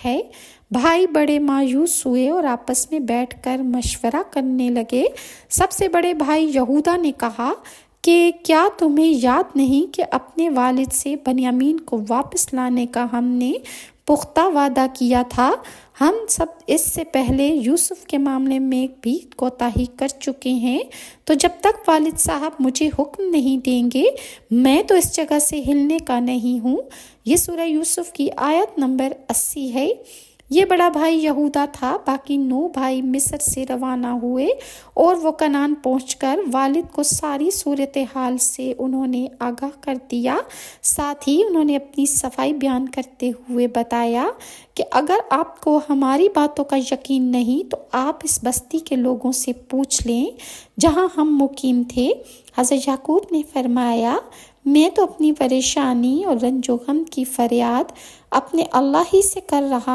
ہے۔ بھائی بڑے مایوس ہوئے اور آپس میں بیٹھ کر مشورہ کرنے لگے۔ سب سے بڑے بھائی یہودا نے کہا کہ کیا تمہیں یاد نہیں کہ اپنے والد سے بنیامین کو واپس لانے کا ہم نے پختہ وعدہ کیا تھا؟ ہم سب اس سے پہلے یوسف کے معاملے میں بھی کوتاہی کر چکے ہیں، تو جب تک والد صاحب مجھے حکم نہیں دیں گے میں تو اس جگہ سے ہلنے کا نہیں ہوں۔ یہ سورہ یوسف کی آیت نمبر 80 ہے۔ یہ بڑا بھائی یہودا تھا۔ باقی 9 بھائی مصر سے روانہ ہوئے اور وہ کنعان پہنچ کر والد کو ساری صورتحال سے انہوں نے آگاہ کر دیا۔ ساتھ ہی انہوں نے اپنی صفائی بیان کرتے ہوئے بتایا کہ اگر آپ کو ہماری باتوں کا یقین نہیں تو آپ اس بستی کے لوگوں سے پوچھ لیں جہاں ہم مقیم تھے۔ حضرت یعقوب نے فرمایا، میں تو اپنی پریشانی اور رنج و غم کی فریاد اپنے اللہ ہی سے کر رہا